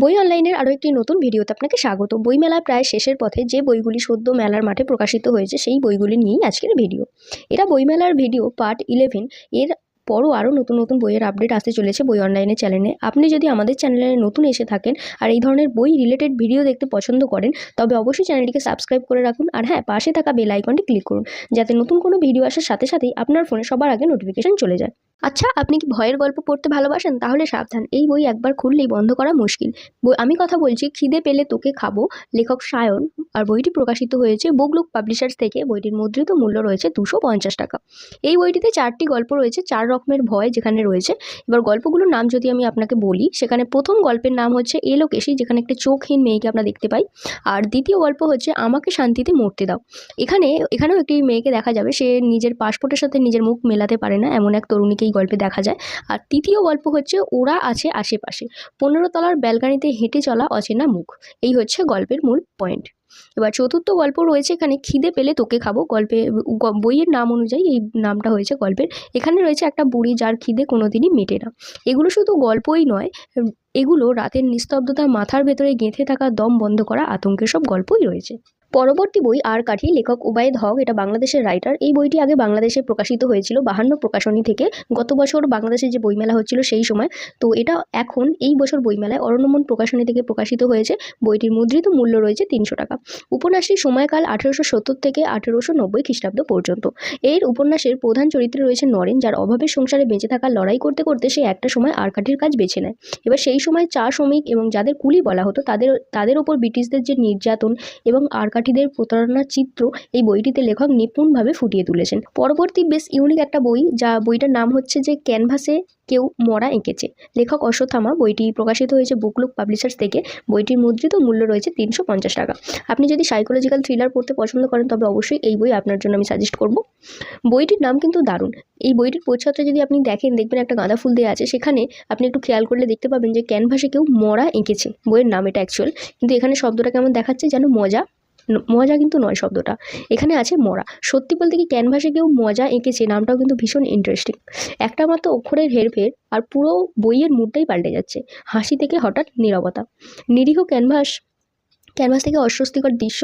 বই অনলাইনের আরও একটি নতুন ভিডিওতে আপনাকে স্বাগত। বইমেলা প্রায় শেষের পথে। যে বইগুলি সদ্য মেলার মাঠে প্রকাশিত হয়েছে সেই বইগুলি নিয়েই আজকের ভিডিও। এটা বইমেলার ভিডিও পার্ট 11। এর পরও আরও নতুন নতুন বইয়ের আপডেট আসতে চলেছে বই অনলাইনের চ্যানেলে। আপনি যদি আমাদের চ্যানেলে নতুন এসে থাকেন আর এই ধরনের বই রিলেটেড ভিডিও দেখতে পছন্দ করেন, তবে অবশ্যই চ্যানেলটিকে সাবস্ক্রাইব করে রাখুন। আর হ্যাঁ, পাশে থাকা বেল আইকনটি ক্লিক করুন, যাতে নতুন কোনো ভিডিও আসার সাথে সাথেই আপনার ফোনে সবার আগে নোটিফিকেশন চলে যায়। আচ্ছা, আপনি কি ভয়ের গল্প পড়তে ভালোবাসেন? তাহলে সাবধান, এই বই একবার খুললেই বন্ধ করা মুশকিল। আমি কথা বলছি খিদে পেলে তোকে খাবো, লেখক সায়ন। আর বইটি প্রকাশিত হয়েছে বুকলুক পাবলিশার্স থেকে। বইটির মুদ্রিত মূল্য রয়েছে 250 টাকা। এই বইটিতে 4টি গল্প রয়েছে, 4 রকমের ভয় যেখানে রয়েছে। এবার গল্পগুলোর নাম যদি আমি আপনাকে বলি, সেখানে প্রথম গল্পের নাম হচ্ছে এলোকেশী, যেখানে একটা চোখহীন মেয়েকে আমরা দেখতে পাই। আর দ্বিতীয় গল্প হচ্ছে আমাকে শান্তিতে মরতে দাও। এখানেও একটি মেয়েকে দেখা যাবে, সে নিজের পাসপোর্টের সাথে নিজের মুখ মেলাতে পারে না, এমন এক তরুণীকে এই গল্পে দেখা যায়। আর তৃতীয় গল্প হচ্ছে ওরা আছে আশেপাশে, 15 তলার ব্যালকনিতে হেঁটে চলা অচেনা মুখ। এই হচ্ছে গল্পের মূল পয়েন্ট। এবার চতুর্থ গল্প রয়েছে এখানে খিদে পেলে তোকে খাবো। বইয়ের নাম অনুযায়ী এই নামটা হয়েছে গল্পের। এখানে রয়েছে একটা বুড়ি যার খিদে কোনোদিনই মেটে না। এগুলো শুধু গল্পই নয়, এগুলো রাতের নিস্তব্ধতা, মাথার ভেতরে গেঁথে থাকা দম বন্ধ করা আতঙ্কের সব গল্পই রয়েছে। পরবর্তী বই আর কাঠি, লেখক উবায়েদ হক। এটা বাংলাদেশের রাইটার। এই বইটি আগে বাংলাদেশে প্রকাশিত হয়েছিল 52 প্রকাশনী থেকে। গত বছর বাংলাদেশে যে বইমেলা হচ্ছিল সেই সময়, তো এটা এখন এই বছর বইমেলায় অরণ্যমন প্রকাশনী থেকে প্রকাশিত হয়েছে। বইটির মুদ্রিত মূল্য রয়েছে 300 টাকা। উপন্যাসটির সময়কাল 1870 থেকে 1890 খ্রিস্টাব্দ পর্যন্ত। এর উপন্যাসের প্রধান চরিত্রে রয়েছে নরেন, যার অভাবের সংসারে বেঁচে থাকার লড়াই করতে করতে সে একটা সময় আরকাঠির কাজ বেছে নেয়। এবার সেই সময় চা শ্রমিক এবং যাদের কুলি বলা হতো তাদের ওপর ব্রিটিশদের যে নির্যাতন এবং আরকাঠিদের প্রতারণার চিত্র এই বইটিতে লেখক নিপুণভাবে ফুটিয়ে তুলেছেন। পরবর্তী বেশ ইউনিক একটা বই, বইটার নাম হচ্ছে যে ক্যানভাসে কেউ মরা এঁকেছে, লেখক অশ্বত্থামা। বইটি প্রকাশিত হয়েছে বুকলুক পাবলিশার্স থেকে। বইটির মুদ্রিত মূল্য রয়েছে 350 টাকা। আপনি যদি সাইকোলজিক্যাল থ্রিলার পড়তে পছন্দ করেন, তবে অবশ্যই এই বই আপনার জন্য আমি সাজেস্ট করব। বইটির নাম কিন্তু দারুণ। এই বইটির প্রচ্ছদটা যদি আপনি দেখবেন একটা গাঁদা ফুল দেওয়া আছে। সেখানে আপনি একটু খেয়াল করলে দেখতে পাবেন যে ক্যানভাসে কেউ মরা এঁকেছে। বইয়ের নাম এটা অ্যাকচুয়াল, কিন্তু এখানে শব্দটা কেমন দেখাচ্ছে যেন মজা কিন্তু নয় শব্দটা, এখানে আছে মরা। সত্যি বলতে কি, ক্যানভাসে কেউ মজা এঁকেছে নামটাও কিন্তু ভীষণ ইন্টারেস্টিং। একটা মাত্র অক্ষরের হেরফের আর পুরো বইয়ের মুডটাই পাল্টে যাচ্ছে। হাসি থেকে হঠাৎ নীরবতা, নিরীহ ক্যানভাস থেকে অস্বস্তিকর দৃশ্য।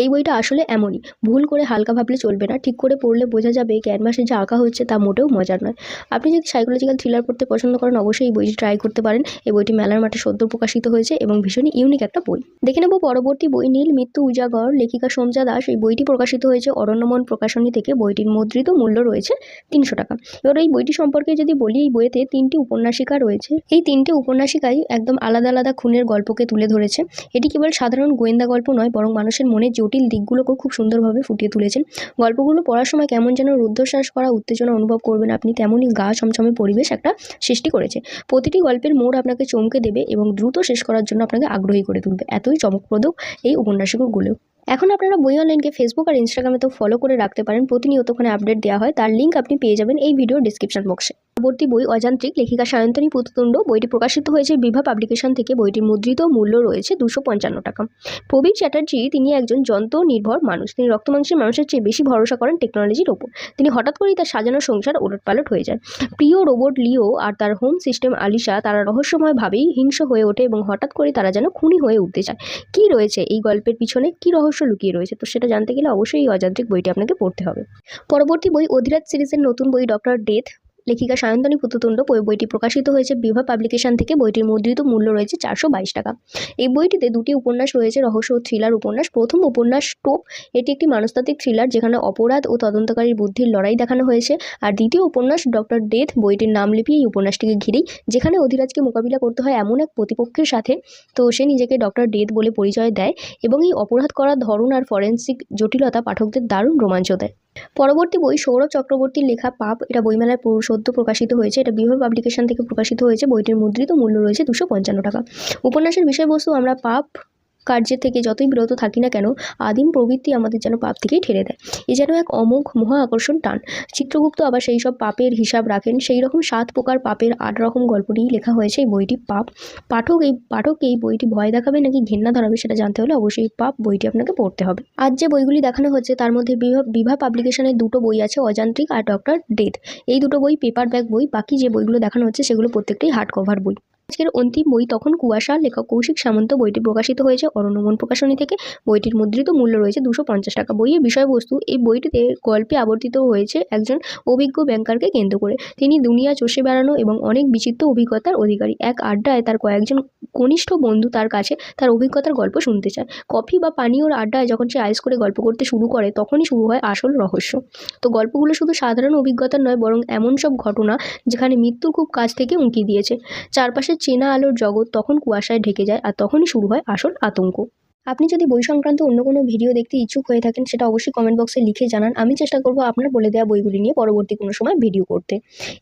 এই বইটা আসলে এমনই, ভুল করে হালকা ভাবলে চলবে না। ঠিক করে পড়লে বোঝা যাবে ক্যানভাসে যা আঁকা হচ্ছে তা মোটেও মজার নয়। আপনি যদি সাইকোলজিক্যাল থ্রিলার পড়তে পছন্দ করেন, অবশ্যই এই বইটি ট্রাই করতে পারেন। এই বইটি মেলার মাঠে সদ্য প্রকাশিত হয়েছে এবং ভীষণই ইউনিক একটা বই। দেখে নেব পরবর্তী বই, নীল মৃত্যু উজাগর, লেখিকা সোমজা দাস। এই বইটি প্রকাশিত হয়েছে অরণ্যমন প্রকাশনী থেকে। বইটির মুদ্রিত মূল্য রয়েছে 300 টাকা। এবার এই বইটি সম্পর্কে যদি বলি, এই বইতে 3টি উপন্যাসিকা রয়েছে। এই 3টে উপন্যাসিকাই একদম আলাদা আলাদা খুনের গল্পকে তুলে ধরেছে। এটি কেবল সাধারণ গোয়েন্দা গল্প নয়, বরং মানুষের মনে জটিল দিকগুলোকেও খুব সুন্দরভাবে ফুটিয়ে তুলেছেন। গল্পগুলো পড়ার সময় কেমন যেন রুদ্ধশ্বাস করা উত্তেজনা অনুভব করবেন আপনি, তেমনই গা ছমছমে পরিবেশ একটা সৃষ্টি করেছে। প্রতিটি গল্পের মোড় আপনাকে চমকে দেবে এবং দ্রুত শেষ করার জন্য আপনাকে আগ্রহী করে তুলবে। এতই চমকপ্রদ এই উপন্যাসগুলো। এখন আপনারা বই অনলাইনকে ফেসবুক আর ইনস্টাগ্রামে তো ফলো করে রাখতে পারেন। প্রতিনিয়ত ওখানে আপডেট দেওয়া হয়, তার লিঙ্ক আপনি পেয়ে যাবেন এই ভিডিওর ডিসক্রিপশন বক্সে। পরবর্তী বই অযান্ত্রিক, লেখিকা সায়ন্তনী পুততুণ্ড। বইটি প্রকাশিত হয়েছে বিভা পাবলিকেশন থেকে। বইটির মুদ্রিত মূল্য রয়েছে 255 টাকা। প্রবীর চ্যাটার্জি, তিনি একজন যন্ত্র নির্ভর মানুষ। তিনি রক্তমাংসের মানুষের চেয়ে বেশি ভরসা করেন টেকনোলজির ওপর। তিনি হঠাৎ করেই তার সাজানো সংসার ওলটপালট হয়ে যায়। প্রিয় রোবট লিও আর তার হোম সিস্টেম আলিশা, তারা রহস্যময়ভাবেই হিংস্র হয়ে ওঠে এবং হঠাৎ করে তারা যেন খুনি হয়ে উঠতে চায়। কী রয়েছে এই গল্পের পিছনে, কী রহস্য লুকিয়ে রয়েছে, তো সেটা জানতে গেলে অবশ্যই এই অযান্ত্রিক বইটি আপনাকে পড়তে হবে। পরবর্তী বই অধিরাজ সিরিজের নতুন বই ডক্টর ডেথ, লেখিকা সায়ন্তনী পুততুণ্ড। বইটি প্রকাশিত হয়েছে বিভা পাবলিকেশন থেকে। বইটির মুদ্রিত মূল্য রয়েছে 422 টাকা। এই বইটিতে 2টি উপন্যাস রয়েছে, রহস্য ও থ্রিলার উপন্যাস। প্রথম উপন্যাস টোপ, এটি একটি মনস্তাত্ত্বিক থ্রিলার যেখানে অপরাধ ও তদন্তকারীর বুদ্ধির লড়াই দেখানো হয়েছে। আর দ্বিতীয় উপন্যাস ডক্টর ডেথ, বইটির নামলিপি এই উপন্যাসটিকে ঘিরেই, যেখানে অধিরাজকে মোকাবিলা করতে হয় এমন এক প্রতিপক্ষের সাথে, তো সে নিজেকে ডক্টর ডেথ বলে পরিচয় দেয় এবং এই অপরাধ করার ধরন আর ফরেন্সিক জটিলতা পাঠকদের দারুণ রোমাঞ্চ দেয়। পরবর্তী বই সৌরভ চক্রবর্তীর লেখা পাপ। এটা বইমেলায় সদ্য প্রকাশিত হয়েছে। এটা বিভা পাবলিকেশন থেকে প্রকাশিত হয়েছে। বইটির মুদ্রিত মূল্য রয়েছে 255 টাকা। উপন্যাসের বিষয়বস্তু, আমরা পাপ কার্যের থেকে যতই বিরত থাকি না কেন, আদিম প্রবৃত্তি আমাদের যেন পাপ থেকেই ঠেলে দেয়। এ যেন এক অমোঘ মহা আকর্ষণ টান। চিত্রগুপ্ত আবার সেই সব পাপের হিসাব রাখেন। সেই রকম 7 প্রকার পাপের 8 রকম গল্প নিয়েই লেখা হয়েছে এই বইটি পাপ। পাঠককে এই বইটি ভয় দেখাবে নাকি ঘেন্না ধরাবে, সেটা জানতে হলে অবশ্যই পাপ বইটি আপনাকে পড়তে হবে। আজ যে বইগুলি দেখানো হচ্ছে তার মধ্যে বিভা পাবলিকেশনের 2টো বই আছে, অযান্ত্রিক আর ডক্টর ডেথ। এই 2টো বই পেপার ব্যাক বই। বাকি যে বইগুলো দেখানো হচ্ছে সেগুলো প্রত্যেকটাই হার্ড কভার বই। আজকের অন্তিম বই তখন কুয়াশা, লেখক কৌশিক সামন্ত। বইটি প্রকাশিত হয়েছে অরণ্যমন প্রকাশনী থেকে। বইটির মুদ্রিত মূল্য রয়েছে 250 টাকা। বইয়ের বিষয়বস্তু, এই বইটিতে গল্পে আবর্তিত হয়েছে একজন অভিজ্ঞ ব্যাংকারকে কেন্দ্র করে। তিনি দুনিয়া চষে বেড়ানো এবং অনেক বিচিত্র অভিজ্ঞতার অধিকারী। এক আড্ডায় তার কয়েকজন ঘনিষ্ঠ বন্ধু তার কাছে তার অভিজ্ঞতার গল্প শুনতে চায়। কফি বা পানীয়র আড্ডায় যখন সে আইস করে গল্প করতে শুরু করে, তখনই শুরু হয় আসল রহস্য। তো গল্পগুলো শুধু সাধারণ অভিজ্ঞতা নয়, বরং এমন সব ঘটনা যেখানে মৃত্যুর খুব কাছ থেকে উঁকি দিয়েছে। চারপাশের চেনা আলোর জগৎ তখন কুয়াশায় ঢেকে যায়, আর তখনই শুরু হয় আসল আতঙ্ক। আপনি যদি বই সংক্রান্ত অন্য কোনো ভিডিও দেখতে ইচ্ছুক হয়ে থাকেন, সেটা অবশ্যই কমেন্ট বক্সে লিখে জানান। আমি চেষ্টা করব আপনার বলে দেওয়া বইগুলি নিয়ে পরবর্তী কোনো সময় ভিডিও করতে।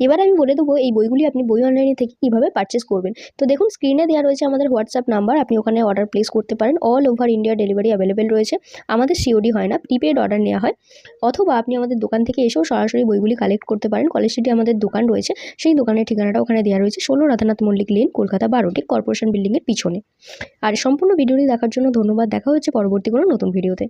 এবার আমি বলে দেবো এই বইগুলি আপনি বই অনলাইনে থেকে কীভাবে পারচেস করবেন। তো দেখুন, স্ক্রিনে দেওয়া রয়েছে আমাদের হোয়াটসঅ্যাপ নাম্বার। আপনি ওখানে অর্ডার প্লেস করতে পারেন। All over India delivery available রয়েছে। আমাদের সিওডি হয় না, প্রিপেড অর্ডার নেওয়া হয়। অথবা আপনি আমাদের দোকান থেকে এসেও সরাসরি বইগুলি কালেক্ট করতে পারেন। কলেজ স্ট্রিটে আমাদের দোকান রয়েছে, সেই দোকানের ঠিকানাটা ওখানে দেওয়া রয়েছে, 16 রাধানাথ মল্লিক লেন, কলকাতা 12, ঠিক কর্পোরেশন বিল্ডিংয়ের পিছনে। আর সম্পূর্ণ ভিডিওটি দেখার জন্য ধন্যবাদ। দেখা হচ্ছে পরবর্তী কোনো নতুন ভিডিওতে।